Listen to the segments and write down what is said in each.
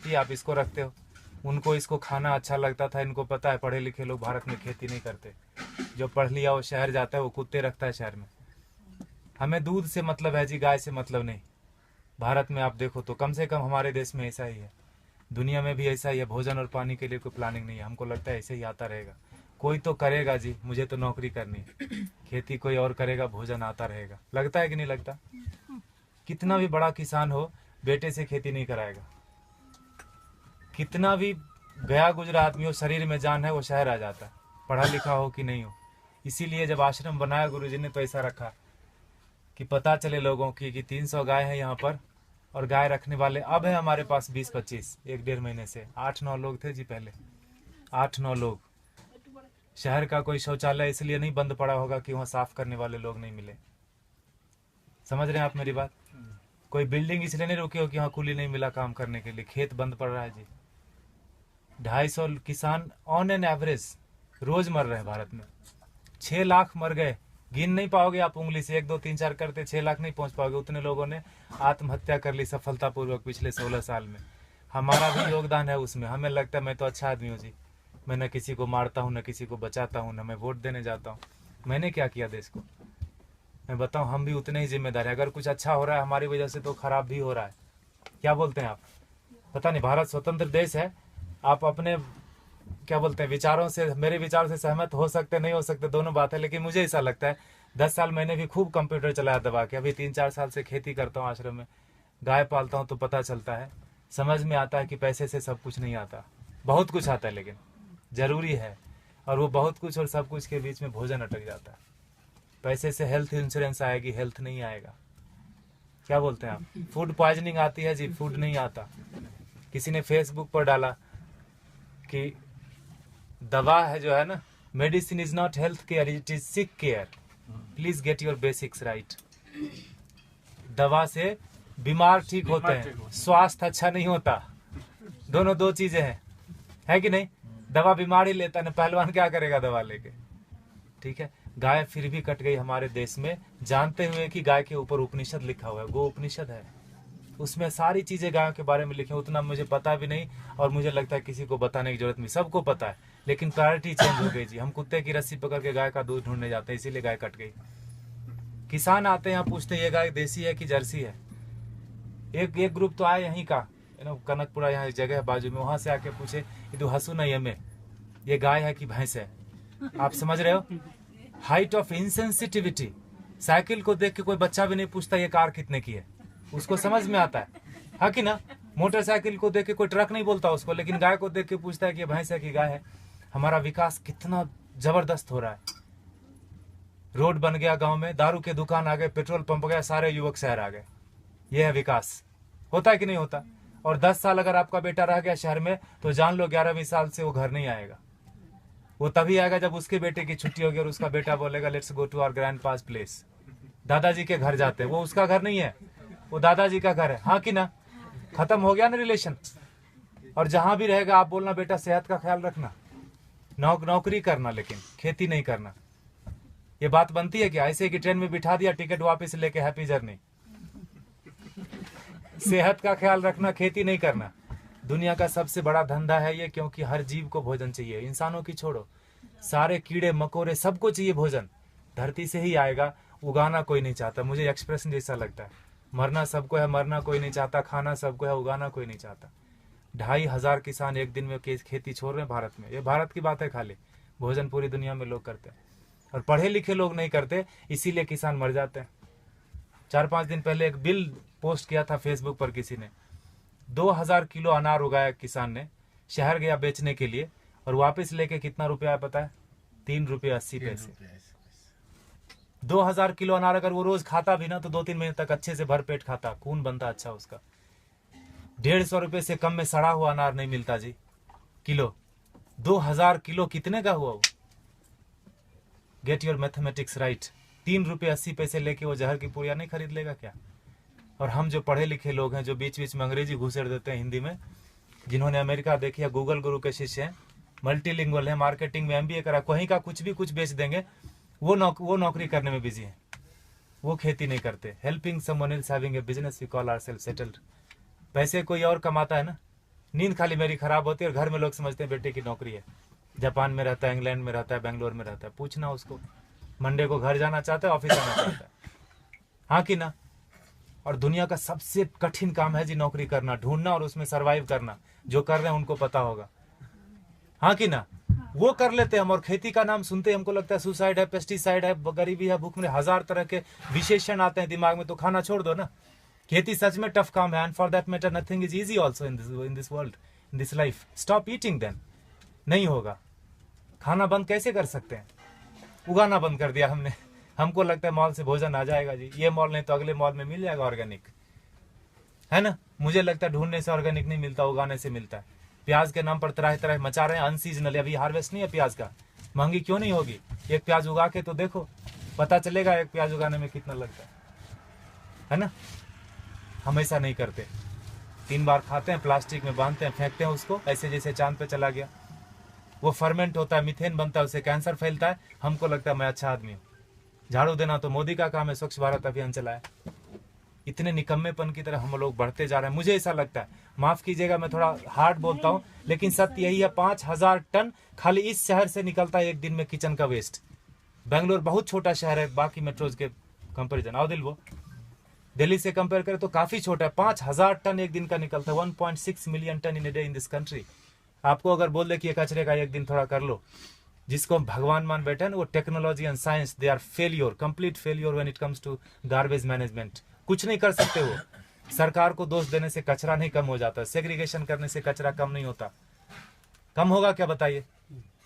खेती आप इसको रखते हो, उनको इसको खाना अच्छा लगता था। इनको पता है पढ़े लिखे लोग भारत में खेती नहीं करते, जो पढ़ लिया वो शहर जाता है, वो कुत्ते रखता है शहर में। हमें दूध से मतलब है जी, गाय से मतलब नहीं। भारत में आप देखो तो कम से कम हमारे देश में ऐसा ही है, दुनिया में भी ऐसा ही है। भोजन और पानी के लिए कोई प्लानिंग नहीं है। हमको लगता है ऐसे ही आता रहेगा। कोई तो करेगा जी, मुझे तो नौकरी करनी है, खेती कोई और करेगा, भोजन आता रहेगा। लगता है कि नहीं लगता? कितना भी बड़ा किसान हो, बेटे से खेती नहीं कराएगा। कितना भी गया गुजरा आदमी हो, शरीर में जान है, वो शहर आ जाता है, पढ़ा लिखा हो कि नहीं हो। इसीलिए जब आश्रम बनाया गुरुजी ने तो ऐसा रखा कि पता चले लोगों की कि 300 गाय है यहाँ पर, और गाय रखने वाले अब है हमारे पास 20-25, 1-1.5 महीने से 8-9 लोग थे जी पहले, 8-9 लोग। शहर का कोई शौचालय इसलिए नहीं बंद पड़ा होगा कि वहाँ साफ करने वाले लोग नहीं मिले। समझ रहे हैं आप मेरी बात? कोई बिल्डिंग इसलिए नहीं रुकी हो कि वहाँ कुली नहीं मिला काम करने के लिए, खेत बंद पड़ रहा है जी। 250 किसान ऑन एन एवरेज रोज मर रहे हैं भारत में। 6 लाख मर गए, गिन नहीं पाओगे आप उंगली से, 1 2 3 4 करते 6 लाख नहीं पहुंच पाओगे। उतने लोगों ने आत्महत्या कर ली सफलतापूर्वक पिछले 16 साल में। हमारा भी योगदान है उसमें। हमें लगता है मैं तो अच्छा आदमी हूँ जी, मैं न किसी को मारता हूँ, न किसी को बचाता हूँ, न मैं वोट देने जाता हूँ। मैंने क्या किया देश को? मैं बताऊँ, हम भी उतने ही जिम्मेदार हैं। अगर कुछ अच्छा हो रहा है हमारी वजह से तो खराब भी हो रहा है। क्या बोलते हैं आप? पता नहीं, भारत स्वतंत्र देश है, आप अपने क्या बोलते हैं विचारों से, मेरे विचारों से सहमत हो सकते नहीं हो सकते, दोनों बात है। लेकिन मुझे ऐसा लगता है, 10 साल मैंने भी खूब कंप्यूटर चलाया दबा के, अभी 3-4 साल से खेती करता हूँ, आश्रम में गाय पालता हूँ, तो पता चलता है, समझ में आता है कि पैसे से सब कुछ नहीं आता। बहुत कुछ आता है लेकिन जरूरी है, और वो बहुत कुछ और सब कुछ के बीच में भोजन अटक जाता है। पैसे से हेल्थ इंश्योरेंस आएगी, हेल्थ नहीं आएगा। क्या बोलते हैं आप? फूड पॉइजनिंग आती है जी, फूड नहीं आता। किसी ने फेसबुक पर डाला कि दवा है जो है ना, medicine is not health care, it is sick care, please get your basics right. दवा से बीमार ठीक होते हैं, स्वास्थ्य अच्छा नहीं होता। दोनों दो चीजें हैं, है कि नहीं? दवा बीमार ही लेता है, पहलवान क्या करेगा दवा लेके? ठीक है, गाय फिर भी कट गई हमारे देश में, जानते हुए कि गाय के ऊपर उपनिषद लिखा हुआ है, गो उपनिषद है, उसमें सारी चीजें गायों के बारे में लिखे। उतना मुझे पता भी नहीं, और मुझे लगता है किसी को बताने की जरूरत नहीं, सबको पता है। लेकिन प्रायोरिटी चेंज हो गई जी। हम कुत्ते की रस्सी पकड़ के गाय का दूध ढूंढने जाते हैं, इसीलिए गाय कट गई। किसान आते हैं यहाँ, पूछते हैं ये गाय देसी है कि जर्सी है। एक ग्रुप तो आए यहीं का, कनकपुरा, यहाँ एक जगह है बाजू में, वहां से आके पूछे ये तो हसू नहीं हमें, ये गाय है कि भैंस है? आप समझ रहे हो? Height of insensitivity. साइकिल को देख के कोई बच्चा भी नहीं पूछता ये कार कितने की है, उसको समझ में आता है कि ना? मोटरसाइकिल को देख के कोई ट्रक नहीं बोलता उसको, लेकिन गाय को देख के पूछता है कि ये भैंस है कि गाय है। हमारा विकास कितना जबरदस्त हो रहा है। रोड बन गया गांव में, दारू के दुकान आ गए, पेट्रोल पंप गया, सारे युवक शहर आ गए। यह है विकास। होता है कि नहीं होता? और 10 साल अगर आपका बेटा रह गया शहर में, तो जान लो 11वीं साल से वो घर नहीं आएगा। वो तभी आएगा जब उसके बेटे की छुट्टी होगी और उसका बेटा बोलेगा let's go to our grandpa's place. दादाजी के घर जाते हैं, वो उसका घर नहीं है, वो दादाजी का घर है। हाँ कि ना? खत्म हो गया ना रिलेशन। और जहां भी रहेगा आप बोलना बेटा सेहत का ख्याल रखना, नौकरी करना, लेकिन खेती नहीं करना। ये बात बनती है क्या? ऐसे कि ट्रेन में बिठा दिया, टिकट वापस लेके हैप्पी जर्नी। सेहत का ख्याल रखना, खेती नहीं करना। दुनिया का सबसे बड़ा धंधा है ये, क्योंकि हर जीव को भोजन चाहिए। इंसानों की छोड़ो, सारे कीड़े मकोड़े सबको चाहिए भोजन। धरती से ही आएगा, उगाना कोई नहीं चाहता। मुझे एक्सप्रेशन जैसा लगता है, मरना सबको है, मरना कोई नहीं चाहता, खाना सबको है, उगाना कोई नहीं चाहता। 2,500 किसान एक दिन में खेती छोड़ रहे हैं भारत में। ये भारत की बात है खाली, भोजन पूरी दुनिया में लोग करते हैं, और पढ़े लिखे लोग नहीं करते, इसीलिए किसान मर जाते हैं। 4-5 दिन पहले एक बिल पोस्ट किया था फेसबुक पर किसी ने, 2000 किलो अनार उगाया किसान ने, शहर गया बेचने के लिए, और वापस लेके कितना रुपया है पता है? 3 रुपये 80 पैसे। 2000 किलो अनार अगर वो रोज खाता भी ना, तो 2-3 महीने तक अच्छे से भर पेट खाता, खून बनता अच्छा उसका। 150 रुपये से कम में सड़ा हुआ अनार नहीं मिलता जी किलो। 2000 किलो कितने का हुआ वो? Get your mathematics right. 3 रुपये 80 पैसे लेके वो जहर की पुड़िया नहीं खरीद लेगा क्या? और हम जो पढ़े लिखे लोग हैं, जो बीच बीच में अंग्रेजी घुसेड़ देते हैं हिंदी में, जिन्होंने अमेरिका देखी है, गूगल गुरु के शिष्य हैं, मल्टीलिंगुअल है, मार्केटिंग में MBA करा, कहीं का कुछ भी कुछ बेच देंगे, वो नौकरी करने में बिजी है, वो खेती नहीं करते। Helping someone else having a business we call ourself settled. पैसे कोई और कमाता है ना, नींद खाली मेरी खराब होती है और घर में लोग समझते हैं बेटे की नौकरी है, जापान में रहता है, इंग्लैंड में रहता है, बेंगलोर में रहता है। पूछना उसको, मंडे को घर जाना चाहता है, ऑफिस आना चाहता है, हाँ कि ना। और दुनिया का सबसे कठिन काम है जी नौकरी करना, ढूंढना और उसमें सरवाइव करना। जो कर रहे हैं उनको पता होगा, हाँ कि ना। वो कर लेते हैं हम, और खेती का नाम सुनते हैं हमको लगता है सुसाइड है, पेस्टिसाइड है, गरीबी है, भूख में, हजार तरह के विशेषण आते हैं दिमाग में। तो खाना छोड़ दो ना। खेती सच में टफ काम है, and for that matter nothing is easy also in this world, in this life. Stop eating then, नहीं होगा। खाना बंद कैसे कर सकते हैं? उगाना बंद कर दिया हमने। हमको लगता है मॉल से भोजन आ जाएगा जी, ये मॉल नहीं तो अगले मॉल में मिल जाएगा ऑर्गेनिक, है ना। मुझे लगता है ढूंढने से ऑर्गेनिक नहीं मिलता, उगाने से मिलता है। प्याज के नाम पर तरह तरह मचा रहे हैं, अनसीजनल, अभी हार्वेस्ट नहीं है प्याज का। महंगी क्यों नहीं होगी? एक प्याज उगा के तो देखो, पता चलेगा एक प्याज उगाने में कितना लगता है ना। हम ऐसा नहीं करते, 3 बार खाते हैं, प्लास्टिक में बांधते हैं, फेंकते हैं उसको, ऐसे जैसे चांद पे चला गया। वो फर्मेंट होता है, मीथेन बनता है, उससे कैंसर फैलता है। हमको लगता है मैं अच्छा आदमी हूँ। झाड़ू देना तो मोदी का काम है, स्वच्छ भारत अभियान चलाया। इतने निकम्मेपन की तरह हम लोग बढ़ते जा रहे हैं। मुझे ऐसा लगता है, माफ कीजिएगा मैं थोड़ा हार्ड बोलता हूँ, लेकिन सत्य यही है, 5000 टन खाली इस शहर से निकलता है एक दिन में किचन का वेस्ट। बेंगलोर बहुत छोटा शहर है बाकी मेट्रोज के कंपेरिजन, आओ दिल वो दिल्ली से कंपेयर करें तो काफी छोटा है। 5000 टन एक दिन का निकलता है, 1.6 million ton in a day in this country. आपको अगर बोल दे कि ये कचरे का एक दिन थोड़ा कर लो, जिसको हम भगवान मान बैठे हैं ना, वो technology and science, they are failure, complete failure when it comes to garbage management. कुछ नहीं कर सकते वो। सरकार को दोष देने से कचरा नहीं कम हो जाता, सेग्रीगेशन करने से कचरा कम नहीं होता। कम होगा क्या बताइए?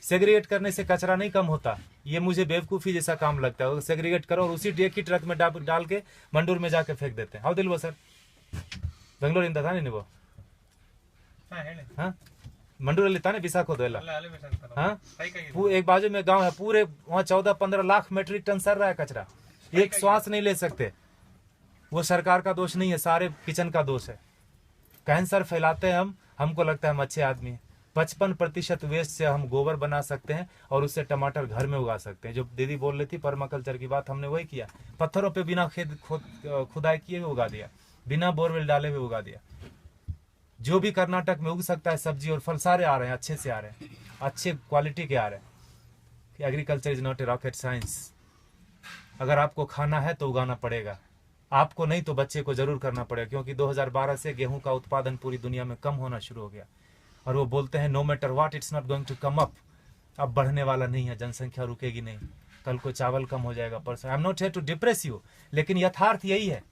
सेग्रीगेट करने से कचरा नहीं कम होता। ये मुझे बेवकूफ़ी जैसा काम लगता है। सेग्रीगेट करो और उसी एक ही ट्रक में डाल के मंडूर में जाके फेंक देते हैं। हाउ दिल वो सर बेंगलोर इंदा था नहीं वो, हाँ मंडूर लेता नहीं विशाखो दो, हाँ एक बाजू में गांव है, पूरे वहाँ 14-15 लाख मेट्रिक टन सर रहा है कचरा, एक श्वास नहीं ले सकते। वो सरकार का दोष नहीं है, सारे किचन का दोष है। कैंसर फैलाते हैं हम, हमको लगता है हम अच्छे आदमी हैं। 55% वेस्ट से हम गोबर बना सकते हैं और उससे टमाटर घर में उगा सकते हैं। जो दीदी बोल रही थी पर्माकल्चर की बात, हमने वही किया। पत्थरों पे बिना खुदाई किए हुए उगा दिया, बिना बोरवेल डाले हुए उगा दिया। जो भी कर्नाटक में उग सकता है सब्जी और फल सारे आ रहे हैं, अच्छे से आ रहे हैं, अच्छे क्वालिटी के आ रहे हैं। Agriculture is not a rocket science. अगर आपको खाना है तो उगाना पड़ेगा, आपको नहीं तो बच्चे को जरूर करना पड़ेगा। क्योंकि 2012 से गेहूं का उत्पादन पूरी दुनिया में कम होना शुरू हो गया, और वो बोलते हैं no matter what it's not going to come up. अब बढ़ने वाला नहीं है, जनसंख्या रुकेगी नहीं। कल को चावल कम हो जाएगा, परसों। I am not here to depress you, लेकिन यथार्थ यही है।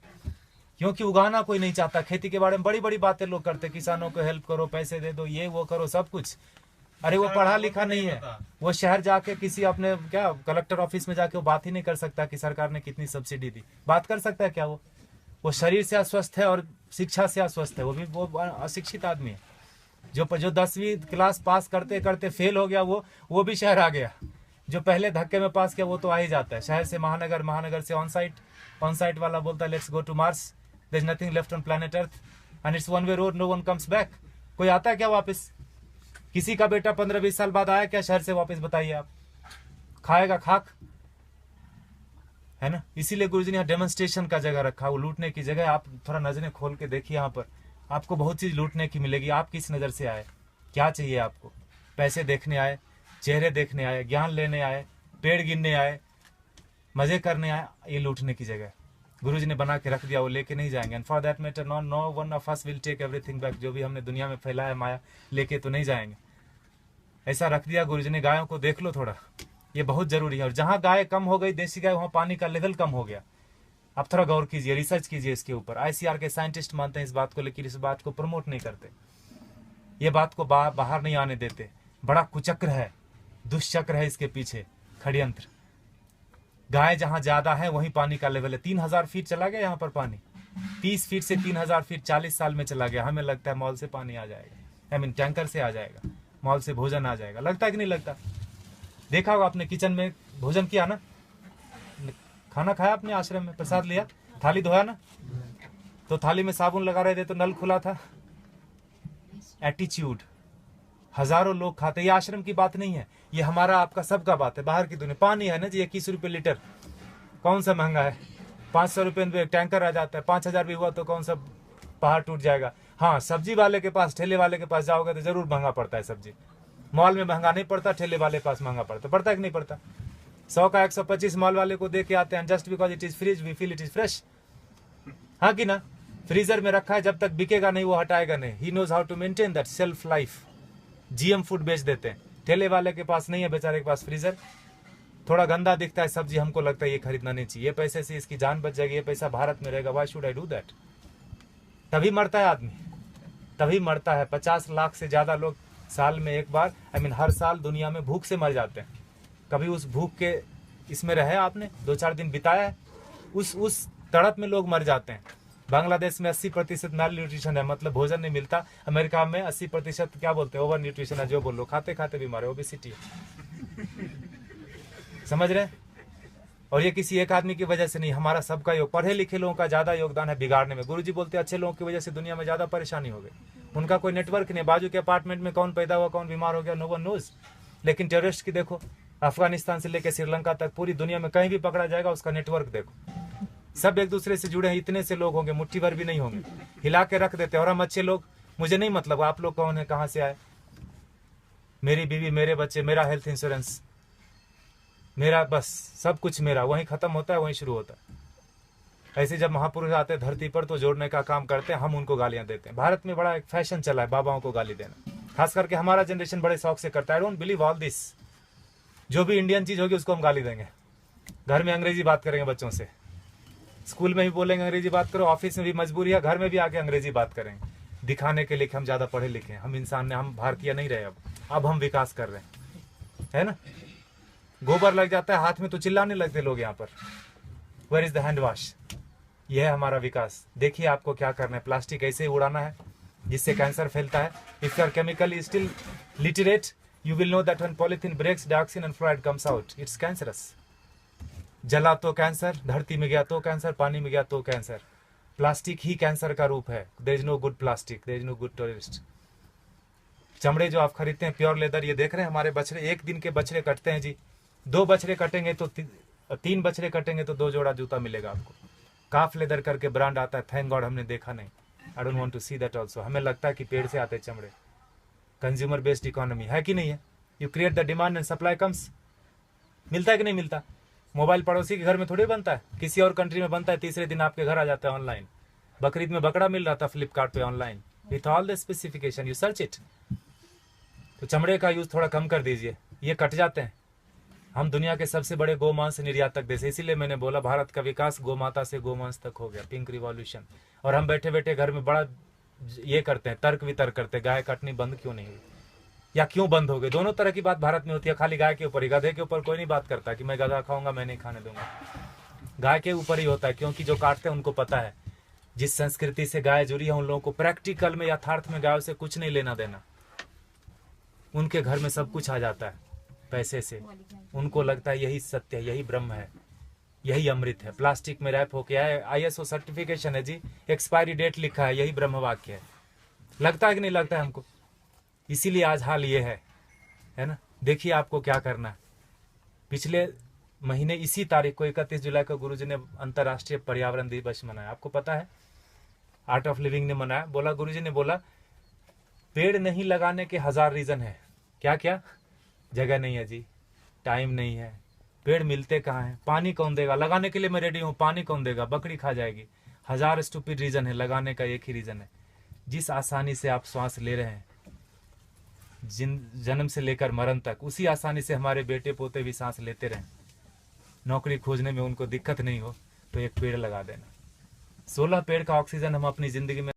क्योंकि उगाना कोई नहीं चाहता। खेती के बारे में बड़ी बड़ी बातें लोग करते, किसानों को हेल्प करो, पैसे दे दो, ये वो करो, सब कुछ। अरे वो पढ़ा लिखा नहीं है, वो शहर जाके किसी अपने क्या कलेक्टर ऑफिस में जाके वो बात ही नहीं कर सकता कि सरकार ने कितनी सब्सिडी दी। बात कर सकता है क्या? वो शरीर से अस्वस्थ है और शिक्षा से अस्वस्थ है। वो अशिक्षित आदमी है। जो 10वीं क्लास पास करते करते फेल हो गया, वो भी शहर आ गया। जो पहले धक्के में पास किया वो तो आ ही जाता है। शहर से महानगर, महानगर से ऑन साइट वाला बोलता है let's go to Mars, there is nothing left on planet Earth and it's one way road, no one comes back. कोई आता है क्या वापस? किसी का बेटा 15-20 साल बाद आया क्या शहर से वापस? बताइए आप। खाएगा खाक, है ना। इसीलिए गुरुजी ने यहाँ डेमोन्स्ट्रेशन का जगह रखा, वो लूटने की जगह। आप थोड़ा नजरें खोल के देखिए, यहाँ पर आपको बहुत चीज लूटने की मिलेगी। आप किस नजर से आए, क्या चाहिए आपको? पैसे देखने आए, चेहरे देखने आए, ज्ञान लेने आए, पेड़ गिनने आए, मजे करने आए? ये लूटने की जगह गुरुजी ने बना के रख दिया, वो लेके नहीं जाएंगे। And for that matter no one of us will take everything back. जो भी हमने दुनिया में फैलाया माया, लेके तो नहीं जाएंगे। ऐसा रख दिया गुरुजी ने। गायों को देख लो थोड़ा, ये बहुत जरूरी है। और जहां गाय कम हो गई, देसी गाय, वहां पानी का लेवल कम हो गया। आप थोड़ा गौर कीजिए, रिसर्च कीजिए इसके ऊपर। ICR के साइंटिस्ट मानते हैं इस बात को, लेकिन इस बात को प्रमोट नहीं करते, ये बात को बाहर नहीं आने देते। बड़ा कुचक्र है, दुष्चक्र है इसके पीछे, षड्यंत्र। गाय जहां ज्यादा है वहीं पानी का लेवल है। 3000 फीट चला गया यहाँ पर पानी, 30 फीट से 3000 फीट 40 साल में चला गया। हमें लगता है मॉल से पानी आ जाएगा, आई मीन टैंकर से आ जाएगा, मॉल से भोजन आ जाएगा। लगता है कि नहीं लगता? देखा होगा आपने, किचन में भोजन किया ना, खाना खाया आपने, आश्रम में प्रसाद लिया, थाली धोया ना, तो थाली में साबुन लगा रहे थे तो नल खुला था। एटीट्यूड। हजारों लोग खाते। ये आश्रम की बात नहीं है, ये हमारा आपका सबका बात है। बाहर की दुनिया पानी है ना जी, 21 रुपये लीटर, कौन सा महंगा है? 500 रुपये में टैंकर आ जाता है। 5000 भी हुआ तो कौन सा पहाड़ टूट जाएगा? हाँ, सब्जी वाले के पास, ठेले वाले के पास जाओगे तो जरूर महंगा पड़ता है सब्जी। मॉल में महंगा नहीं पड़ता, ठेले वाले पास महंगा पड़ता है कि नहीं पड़ता? 100 का 125 मॉल वाले को दे के आते हैं, just because it is freeze we feel it is fresh. हाँ कि ना? फ्रीजर में रखा है, जब तक बिकेगा नहीं वो हटाएगा नहीं। He knows how to maintain that self life. GM food बेच देते हैं। ठेले वाले के पास नहीं है बेचारे के पास फ्रीजर, थोड़ा गंदा दिखता है सब्जी, हमको लगता है ये खरीदना नहीं चाहिए, ये पैसे से इसकी जान बच जाएगी, ये पैसा भारत में रहेगा, why should I do that? तभी मरता है आदमी, तभी मरता है। 50 लाख से ज्यादा लोग साल में एक बार, हर साल दुनिया में भूख से मर जाते हैं। कभी उस भूख के इसमें रहे आपने, 2-4 दिन बिताया है, उस तड़प में लोग मर जाते हैं। बांग्लादेश में 80% मैल न्यूट्रिशन है, मतलब भोजन नहीं मिलता। अमेरिका में 80% क्या बोलते हैं, ओवर न्यूट्रिशन है, जो बोलो, खाते खाते बीमार है, ओबेसिटी है। समझ रहे हैं? और ये किसी एक आदमी की वजह से नहीं, हमारा सबका योग, पढ़े लिखे लोगों का ज्यादा योगदान है बिगाड़ने में। गुरुजी बोलते हैं अच्छे लोगों की वजह से दुनिया में ज्यादा परेशानी हो गई। उनका कोई नेटवर्क नहीं, बाजू के अपार्टमेंट में कौन पैदा हुआ, कौन बीमार हो गया, नो वन नोज। लेकिन टेररिस्ट की देखो, अफगानिस्तान से लेकर श्रीलंका तक पूरी दुनिया में कहीं भी पकड़ा जाएगा, उसका नेटवर्क देखो, सब एक दूसरे से जुड़े हैं। इतने से लोग होंगे, मुट्ठी भर भी नहीं होंगे, हिला के रख देते हैं। और हम अच्छे लोग, मुझे नहीं मतलब आप लोग कौन है, कहाँ से आए, मेरी बीवी, मेरे बच्चे, मेरा हेल्थ इंश्योरेंस, मेरा बस सब कुछ मेरा, वहीं खत्म होता है वहीं शुरू होता है। ऐसे जब महापुरुष आते हैं धरती पर तो जोड़ने का काम करते हैं, हम उनको गालियां देते हैं। भारत में बड़ा एक फैशन चला है बाबाओं को गाली देना, खास करके हमारा जनरेशन बड़े शौक से करता है। I don't believe all this. जो भी इंडियन चीज होगी उसको हम गाली देंगे। घर में अंग्रेजी बात करेंगे बच्चों से, स्कूल में भी बोलेंगे अंग्रेजी बात करो, ऑफिस में भी मजबूरी है, घर में भी आके अंग्रेजी बात करेंगे, दिखाने के लिए कि हम ज्यादा पढ़े लिखे हैं, हम इंसान ने, हम भारतीय नहीं रहे। अब हम विकास कर रहे हैं, है ना? गोबर लग जाता है हाथ में तो चिल्लाने लगते लोग यहाँ पर, where is the hand wash? यह है हमारा विकास। देखिए आपको क्या करना है, प्लास्टिक ऐसे ही उड़ाना है जिससे कैंसर फैलता है। If you are chemically still literate, you will know that when polythene breaks, dioxin and fluoride comes out, it's cancerous. जला तो कैंसर, धरती में गया तो कैंसर, पानी में गया तो कैंसर। प्लास्टिक ही कैंसर का रूप है। there is no good plastic, there is no good terrorist. चमड़े जो आप खरीदते हैं प्योर लेदर, ये देख रहे हैं हमारे बछड़े, एक दिन के बछड़े कटते हैं जी। 2 बछड़े कटेंगे तो 3 बछड़े कटेंगे तो 2 जोड़ा जूता मिलेगा आपको। काफ लेदर करके ब्रांड आता है, थैंक गॉड हमने देखा नहीं। I don't want to see that also. हमें लगता है कि पेड़ से आते चमड़े। कंज्यूमर बेस्ड इकोनॉमी है कि नहीं है? You create the demand and supply comes. मिलता है कि नहीं मिलता? मोबाइल पड़ोसी के घर में थोड़ी बनता है, किसी और कंट्री में बनता है, तीसरे दिन आपके घर आ जाता है ऑनलाइन। बकरीद में बकरा मिल रहा था फ्लिपकार्ट पे online, with all the specification, you search it. तो चमड़े का यूज थोड़ा कम कर दीजिए, ये कट जाते हैं। हम दुनिया के सबसे बड़े गोमांस निर्यातक देश, इसीलिए मैंने बोला भारत का विकास गोमाता से गोमांस तक हो गया, पिंक रिवॉल्यूशन। और हम बैठे बैठे घर में बड़ा ये करते हैं, तर्क वितर्क करते हैं, गाय कटनी बंद क्यों नहीं हुई या क्यों बंद हो गई। दोनों तरह की बात भारत में होती है, खाली गाय के ऊपर ही। गधे के ऊपर कोई नहीं बात करता कि मैं गधा खाऊंगा, मैं नहीं खाने दूंगा। गाय के ऊपर ही होता है, क्योंकि जो काटते हैं उनको पता है जिस संस्कृति से गाय जुड़ी है उन लोगों को प्रैक्टिकल में, यथार्थ में गायों से कुछ नहीं लेना देना। उनके घर में सब कुछ आ जाता है पैसे से, उनको लगता है यही सत्य है, यही ब्रह्म है, यही अमृत है। प्लास्टिक में रैप होके आए, ISO सर्टिफिकेशन है जी, एक्सपायरी डेट लिखा है, यही ब्रह्म वाक्य है। लगता है कि नहीं लगता है हमको? इसीलिए आज हाल ये है ना। देखिए आपको क्या करना है। पिछले महीने इसी तारीख को 31 जुलाई को गुरुजी ने अंतर्राष्ट्रीय पर्यावरण दिवस मनाया, आपको पता है? आर्ट ऑफ लिविंग ने मनाया। बोला, गुरुजी ने बोला पेड़ नहीं लगाने के 1000 रीजन है। क्या क्या? जगह नहीं है जी, टाइम नहीं है, पेड़ मिलते कहाँ हैं, पानी कौन देगा, लगाने के लिए मैं रेडी हूँ, पानी कौन देगा, बकरी खा जाएगी। 1000 स्टूपिड रीजन है, लगाने का एक ही रीजन है। जिस आसानी से आप श्वास ले रहे हैं जन्म से लेकर मरण तक, उसी आसानी से हमारे बेटे पोते भी सांस लेते रहें। नौकरी खोजने में उनको दिक्कत नहीं हो तो एक पेड़ लगा देना। 16 पेड़ का ऑक्सीजन हम अपनी जिंदगी में